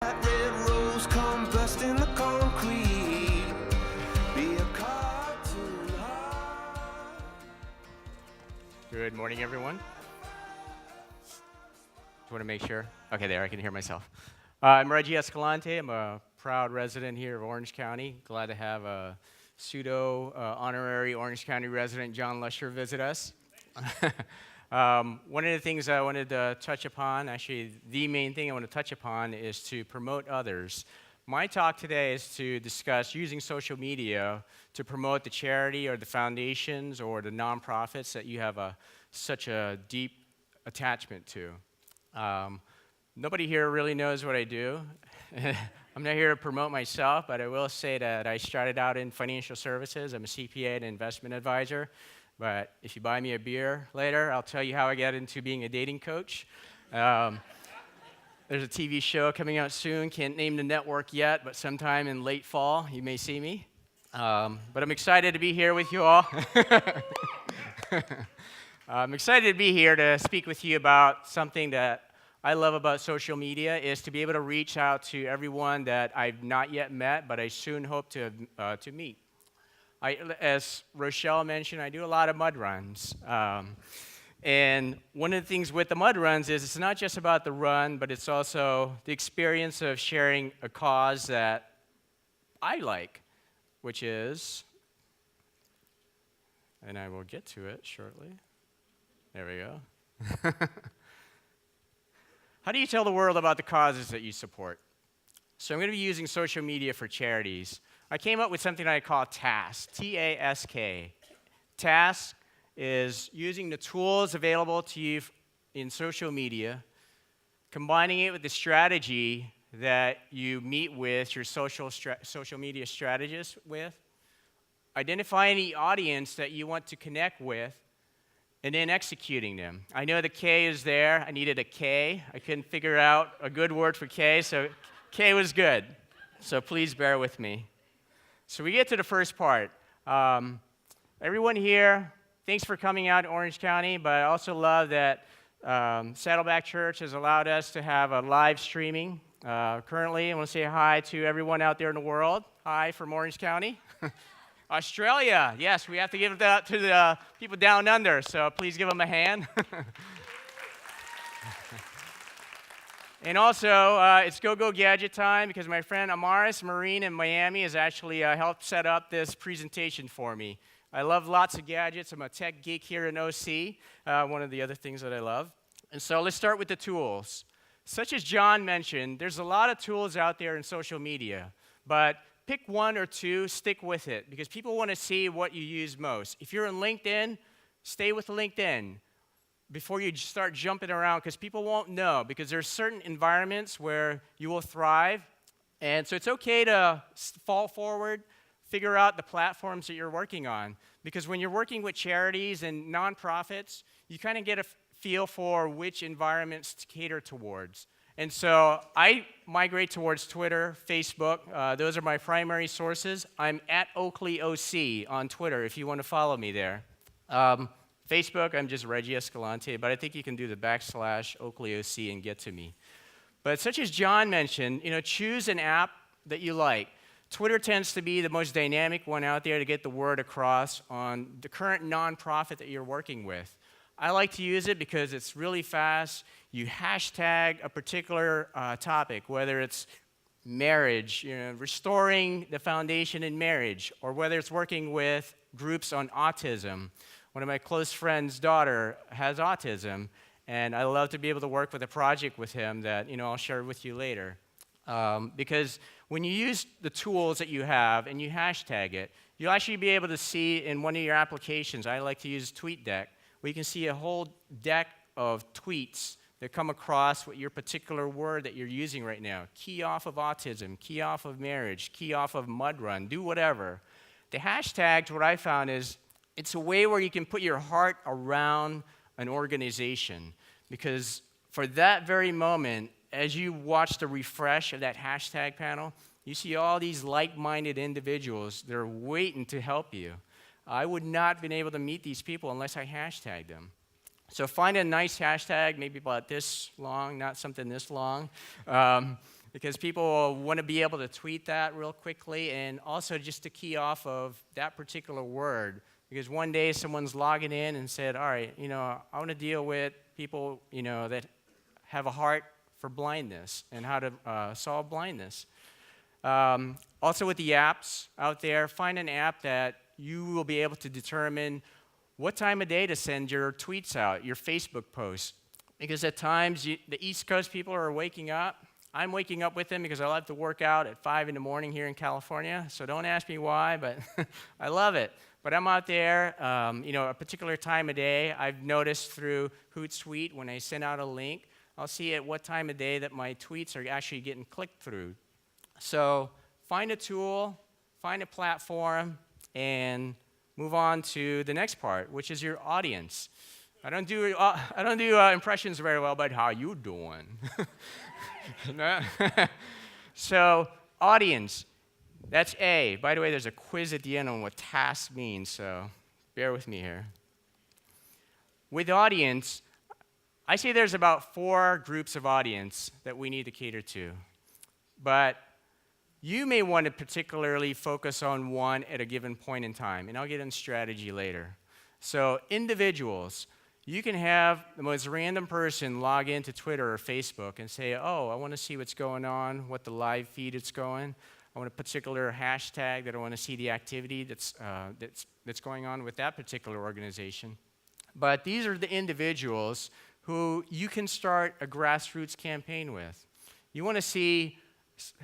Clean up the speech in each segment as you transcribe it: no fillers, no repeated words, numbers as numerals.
Red rose come burst in the concrete. Be a cartoon heart. Good morning, everyone. Just want to make sure. Okay, there, I can hear myself. I'm Reggie Escalante. I'm a proud resident here of Orange County. Glad to have a pseudo-honorary Orange County resident, John Lusher, visit us. One of the things I wanted to touch upon, actually the main thing I want to touch upon, is to promote others. My talk today is to discuss using social media to promote the charity or the foundations or the nonprofits that you have such a deep attachment to. Nobody here really knows what I do. I'm not here to promote myself, but I will say that I started out in financial services. I'm a CPA and investment advisor. But if you buy me a beer later, I'll tell you how I got into being a dating coach. There's a TV show coming out soon. Can't name the network yet, but sometime in late fall, you may see me. But I'm excited to be here with you all. I'm excited to be here to speak with you about something that I love about social media is to be able to reach out to everyone that I've not yet met, but I soon hope to meet. As Rochelle mentioned, I do a lot of mud runs. And one of the things with the mud runs is it's not just about the run, but it's also the experience of sharing a cause that I like, which is, and I will get to it shortly. There we go. How do you tell the world about the causes that you support? So I'm going to be using social media for charities. I came up with something I call TASK, T-A-S-K. TASK is using the tools available to you in social media, combining it with the strategy that you meet with your social media strategist with, identifying the audience that you want to connect with, and then executing them. I know the K is there. I needed a K. I couldn't figure out a good word for K, so K was good. So please bear with me. So we get to the first part. Everyone here, thanks for coming out to Orange County, but I also love that Saddleback Church has allowed us to have a live streaming. Currently, I want to say hi to everyone out there in the world. Hi from Orange County. Australia, yes, we have to give that to the people down under, so please give them a hand. And also, it's Go Gadget time because my friend Amaris Marine in Miami has actually helped set up this presentation for me. I love lots of gadgets. I'm a tech geek here in OC, one of the other things that I love. And so let's start with the tools. Such as John mentioned, there's a lot of tools out there in social media, but pick one or two, stick with it, because people want to see what you use most. If you're in LinkedIn, stay with LinkedIn before you start jumping around, because people won't know, because there's certain environments where you will thrive, and so it's okay to fall forward, figure out the platforms that you're working on, because when you're working with charities and nonprofits, you kind of get a feel for which environments to cater towards. And so I migrate towards Twitter, Facebook. Those are my primary sources. I'm at OakleyOC on Twitter if you want to follow me there. Facebook, I'm just Reggie Escalante, but I think you can do the /OakleyOC and get to me. But such as John mentioned, choose an app that you like. Twitter tends to be the most dynamic one out there to get the word across on the current nonprofit that you're working with. I like to use it because it's really fast. You hashtag a particular topic, whether it's marriage, restoring the foundation in marriage, or whether it's working with groups on autism. One of my close friends' daughter has autism, and I love to be able to work with a project with him that I'll share with you later. Because when you use the tools that you have and you hashtag it, you'll actually be able to see in one of your applications. I like to use TweetDeck, where you can see a whole deck of tweets that come across with your particular word that you're using right now. Key off of autism, key off of marriage, key off of mud run, do whatever. The hashtags, what I found is, it's a way where you can put your heart around an organization, because for that very moment, as you watch the refresh of that hashtag panel, you see all these like-minded individuals that are waiting to help you. I would not have been able to meet these people unless I hashtagged them. So find a nice hashtag, maybe about this long, not something this long, because people want to be able to tweet that real quickly, and also just to key off of that particular word, because one day someone's logging in and said, all right, I want to deal with people, that have a heart for blindness and how to solve blindness. Also with the apps out there, find an app that you will be able to determine what time of day to send your tweets out, your Facebook posts. Because at times, the East Coast people are waking up. I'm waking up with them because I love to work out at 5 in the morning here in California. So don't ask me why, but I love it. But I'm out there, a particular time of day. I've noticed through Hootsuite, when I send out a link, I'll see at what time of day that my tweets are actually getting clicked through. So find a tool, find a platform, and move on to the next part, which is your audience. I don't do impressions very well, but how you doing? So audience, that's A. By the way, there's a quiz at the end on what task means, so bear with me here. With audience, I say there's about 4 groups of audience that we need to cater to. But you may want to particularly focus on one at a given point in time, and I'll get into strategy later. So individuals, you can have the most random person log into Twitter or Facebook and say, oh, I want to see what's going on, what the live feed is going. I want a particular hashtag that I want to see the activity that's going on with that particular organization. But these are the individuals who you can start a grassroots campaign with. You want to see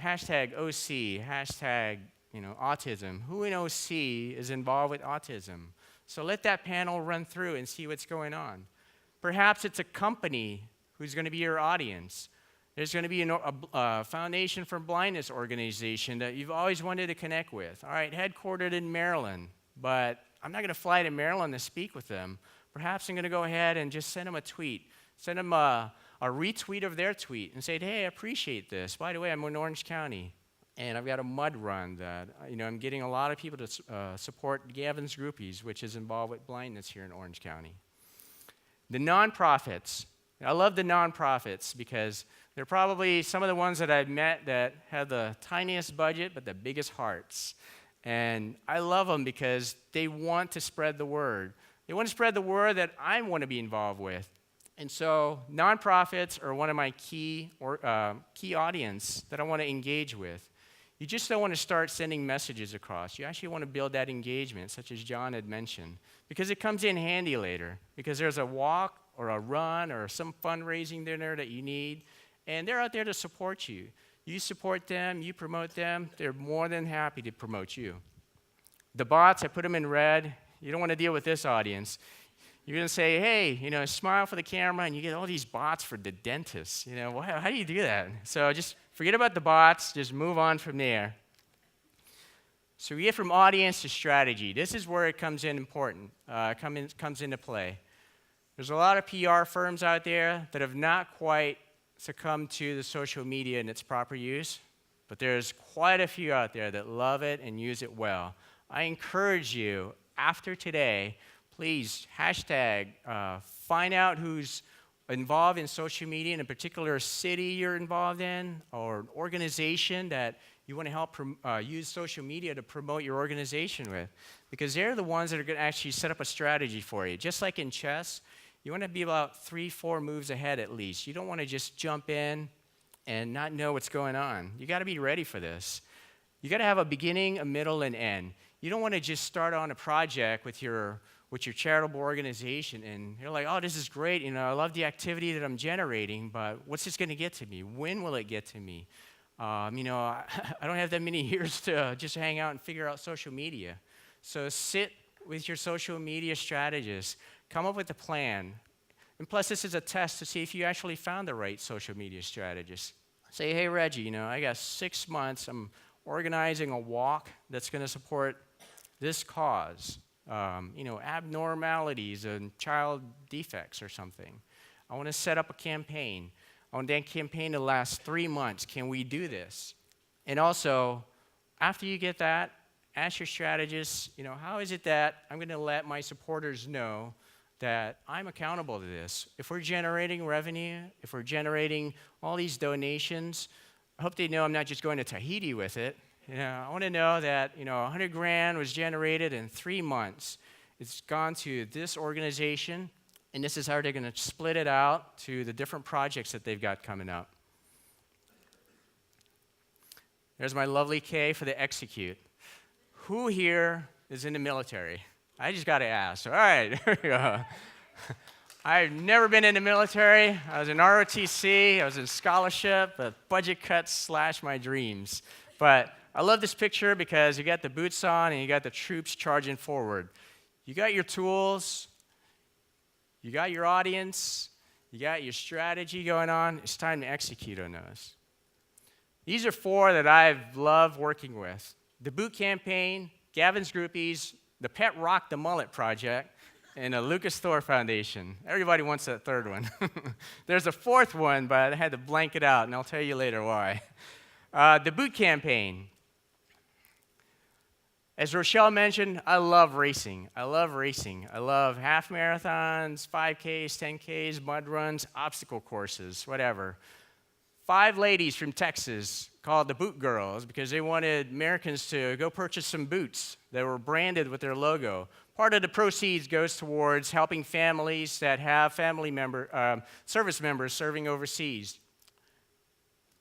hashtag OC, hashtag autism. Who in OC is involved with autism? So let that panel run through and see what's going on. Perhaps it's a company who's going to be your audience. There's going to be a Foundation for Blindness organization that you've always wanted to connect with. All right, headquartered in Maryland, but I'm not going to fly to Maryland to speak with them. Perhaps I'm going to go ahead and just send them a tweet. Send them a retweet of their tweet and say, hey, I appreciate this. By the way, I'm in Orange County, and I've got a mud run that I'm getting a lot of people to support Gavin's Groupies, which is involved with blindness here in Orange County. The nonprofits. I love the nonprofits because they're probably some of the ones that I've met that have the tiniest budget but the biggest hearts. And I love them because they want to spread the word. They want to spread the word that I want to be involved with. And so nonprofits are one of my key audience that I want to engage with. You just don't want to start sending messages across. You actually want to build that engagement, such as John had mentioned, because it comes in handy later, because there's a walk or a run or some fundraising dinner that you need, and they're out there to support you. You support them, you promote them, they're more than happy to promote you. The bots, I put them in red. You don't want to deal with this audience. You're going to say, hey, smile for the camera, and you get all these bots for the dentist. How do you do that? So just forget about the bots. Just move on from there. So we get from audience to strategy. This is where it comes in important, comes into play. There's a lot of PR firms out there that have not quite succumbed to the social media in its proper use, but there's quite a few out there that love it and use it well. I encourage you, after today, please hashtag, find out who's involved in social media in a particular city you're involved in or an organization that you want to help use social media to promote your organization with, because they're the ones that are going to actually set up a strategy for you. Just like in chess, you want to be about 3-4 moves ahead at least. You don't want to just jump in and not know what's going on. You got to be ready for this. You got to have a beginning, a middle, and end. You don't want to just start on a project with your charitable organization and you're like, oh, this is great, I love the activity that I'm generating, but what's this going to get to me? When will it get to me? I don't have that many years to just hang out and figure out social media. So sit with your social media strategist, come up with a plan, and plus this is a test to see if you actually found the right social media strategist. Say, hey, Reggie, I got 6 months, I'm organizing a walk that's going to support this cause. Abnormalities and child defects or something. I want to set up a campaign. I want that campaign to last 3 months. Can we do this? And also, after you get that, ask your strategist, how is it that I'm going to let my supporters know that I'm accountable to this? If we're generating revenue, if we're generating all these donations, I hope they know I'm not just going to Tahiti with it. I want to know that 100 grand was generated in 3 months. It's gone to this organization, and this is how they're going to split it out to the different projects that they've got coming up. There's my lovely K for the execute. Who here is in the military? I just got to ask. All right, here we go. I've never been in the military. I was in ROTC. I was in scholarship, but budget cuts slashed my dreams. But I love this picture because you got the boots on and you got the troops charging forward. You got your tools. You got your audience. You got your strategy going on. It's time to execute on those. These are 4 that I've loved working with. The Boot Campaign, Gavin's Groupies, the Pet Rock the Mullet Project, and the Lucas Thor Foundation. Everybody wants that 3rd one. There's a 4th one, but I had to blank it out, and I'll tell you later why. The Boot Campaign. As Rochelle mentioned, I love racing. I love half marathons, 5Ks, 10Ks, mud runs, obstacle courses, whatever. 5 ladies from Texas called the Boot Girls because they wanted Americans to go purchase some boots that were branded with their logo. Part of the proceeds goes towards helping families that have service members serving overseas.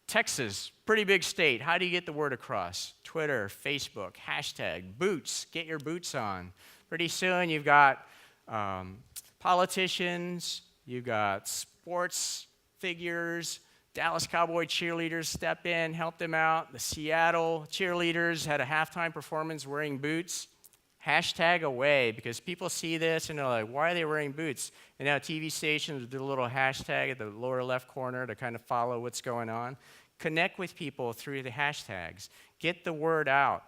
Texas, pretty big state. How do you get the word across? Twitter, Facebook, hashtag, boots, get your boots on. Pretty soon you've got politicians, you've got sports figures, Dallas Cowboy cheerleaders step in, help them out. The Seattle cheerleaders had a halftime performance wearing boots. Hashtag away, because people see this and they're like, why are they wearing boots? And now TV stations do a little hashtag at the lower left corner to kind of follow what's going on. Connect with people through the hashtags. Get the word out.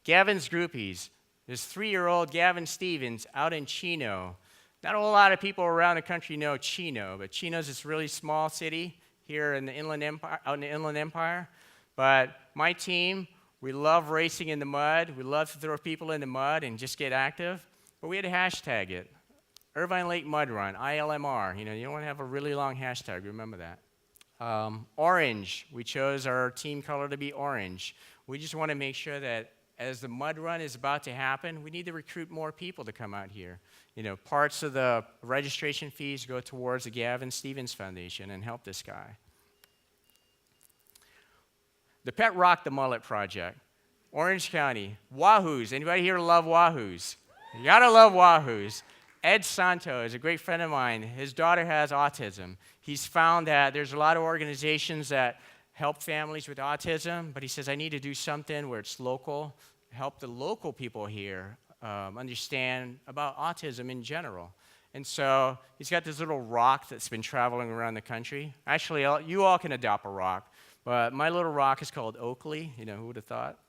Gavin's Groupies. There's 3-year-old Gavin Stevens out in Chino. Not a whole lot of people around the country know Chino, but Chino's this really small city here in the Inland Empire, out in the Inland Empire. But my team, we love racing in the mud. We love to throw people in the mud and just get active. But we had to hashtag it. Irvine Lake Mud Run, ILMR. You don't want to have a really long hashtag. Remember that. Orange. We chose our team color to be orange. We just want to make sure that as the mud run is about to happen, we need to recruit more people to come out here. Parts of the registration fees go towards the Gavin Stevens Foundation and help this guy. The Pet Rock the Mullet Project, Orange County, Wahoos. Anybody here love Wahoos? You gotta love Wahoos. Ed Santo is a great friend of mine. His daughter has autism. He's found that there's a lot of organizations that help families with autism, but he says, I need to do something where it's local, help the local people here understand about autism in general. And so he's got this little rock that's been traveling around the country. Actually, you all can adopt a rock, but my little rock is called Oakley. Who would have thought?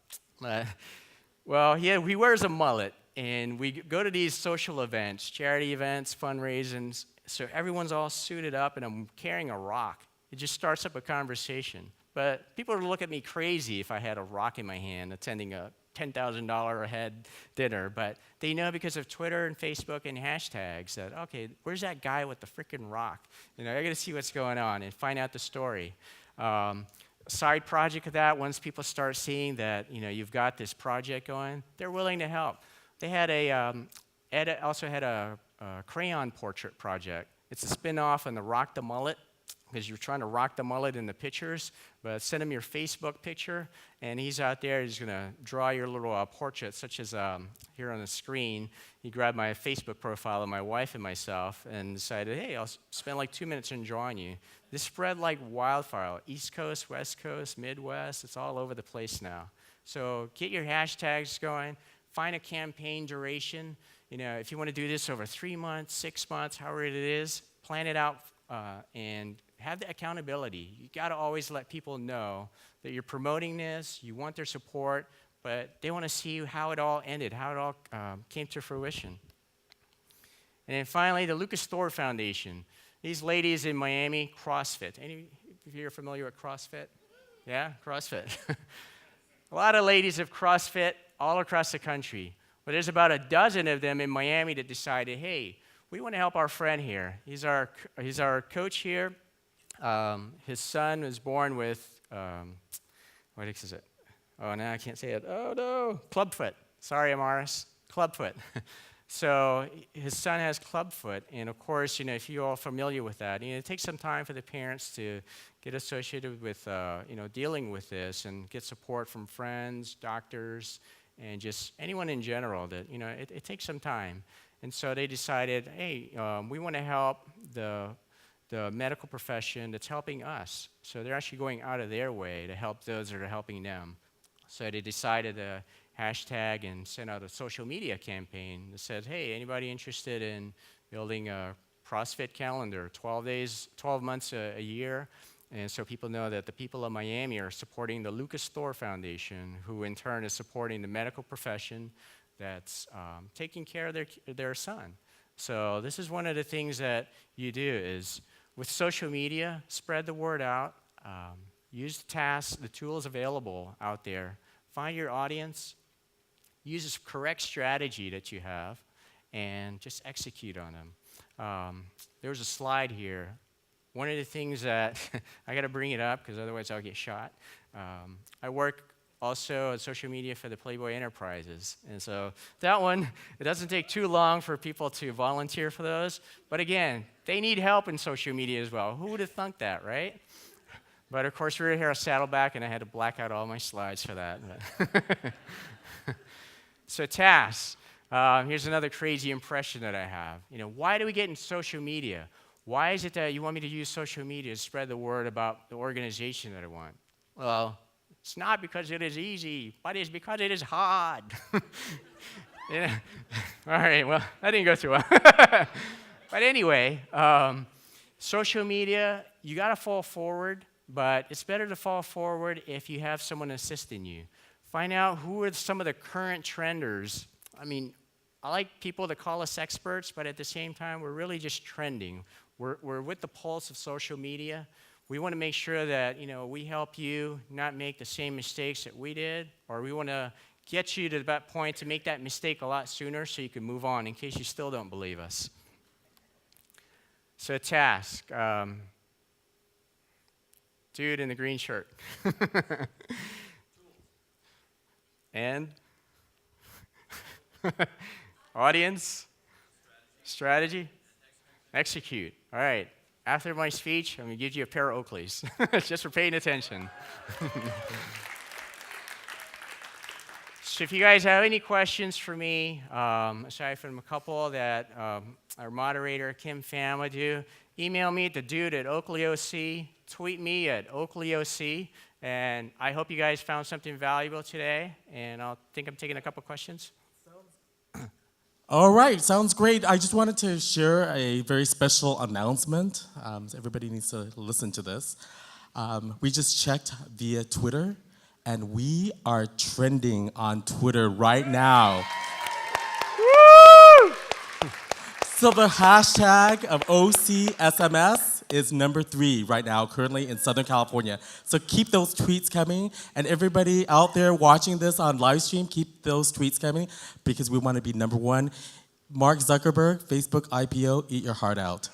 Well, he wears a mullet, and we go to these social events, charity events, fundraisings, so everyone's all suited up, and I'm carrying a rock. It just starts up a conversation. But people would look at me crazy if I had a rock in my hand attending a $10,000 a head dinner. But they know because of Twitter and Facebook and hashtags that, okay, where's that guy with the freaking rock? I got to see what's going on and find out the story. Side project of that, once people start seeing that, you've got this project going, they're willing to help. They had Ed also had a crayon portrait project. It's a spin-off on the Rock the Mullet, because you're trying to rock the mullet in the pictures, but send him your Facebook picture, and he's out there, he's going to draw your little portrait, such as here on the screen. He grabbed my Facebook profile of my wife and myself and decided, hey, I'll spend like 2 minutes in drawing you. This spread like wildfire. East Coast, West Coast, Midwest, it's all over the place now. So get your hashtags going, find a campaign duration. If you want to do this over 3 months, 6 months, however it is, plan it out and have the accountability. You got to always let people know that you're promoting this, you want their support, but they want to see how it all ended, how it all came to fruition. And then finally, the Lucas Thor Foundation. These ladies in Miami, CrossFit. Any of you are familiar with CrossFit? Yeah, CrossFit. A lot of ladies have CrossFit all across the country, but there's about a dozen of them in Miami that decided, hey, we want to help our friend here. He's our coach here. His son was born with, what is it? Oh, now I can't say it. Oh, no. Clubfoot. Sorry, Amaris. Clubfoot. So his son has clubfoot, and of course, if you're all familiar with that, it takes some time for the parents to get associated with, dealing with this and get support from friends, doctors, and just anyone in general. That it takes some time, and so they decided, hey, we want to help the medical profession that's helping us. So they're actually going out of their way to help those that are helping them. So they decided to hashtag and send out a social media campaign that said, hey, anybody interested in building a CrossFit calendar, 12 months a year? And so people know that the people of Miami are supporting the Lucas Thor Foundation, who in turn is supporting the medical profession that's taking care of their son. So this is one of the things that you do is, with social media, spread the word out, use the tasks, the tools available out there, find your audience, use this correct strategy that you have, and just execute on them. There's a slide here. One of the things that, I got to bring it up because otherwise I'll get shot. I work also on social media for the Playboy Enterprises. And so that one, it doesn't take too long for people to volunteer for those. But again, they need help in social media as well. Who would have thunk that, right? But of course, we were here at Saddleback, and I had to black out all my slides for that. So tasks. Here's another crazy impression that I have. Why do we get in social media? Why is it that you want me to use social media to spread the word about the organization that I want? Well, it's not because it is easy, but it's because it is hard. All right, well, that didn't go too well. But anyway, social media, you got to fall forward, but it's better to fall forward if you have someone assisting you. Find out who are some of the current trenders. I mean, I like people that call us experts, but at the same time, we're really just trending. We're with the pulse of social media. We want to make sure that, we help you not make the same mistakes that we did, or we want to get you to that point to make that mistake a lot sooner so you can move on in case you still don't believe us. So task. Dude in the green shirt. And audience, strategy, execute. All right. After my speech, I'm going to give you a pair of Oakleys, just for paying attention. So if you guys have any questions for me, aside from a couple that our moderator, Kim Pham, would do, email me at thedude@OakleyOC, tweet me at OakleyOC, and I hope you guys found something valuable today, and I think I'm taking a couple questions. All right, sounds great. I just wanted to share a very special announcement. Everybody needs to listen to this. We just checked via Twitter, and we are trending on Twitter right now. Woo! So the hashtag of OCSMS is number 3 right now, currently in Southern California. So keep those tweets coming, and everybody out there watching this on live stream, keep those tweets coming, because we want to be number 1. Mark Zuckerberg, Facebook IPO, eat your heart out.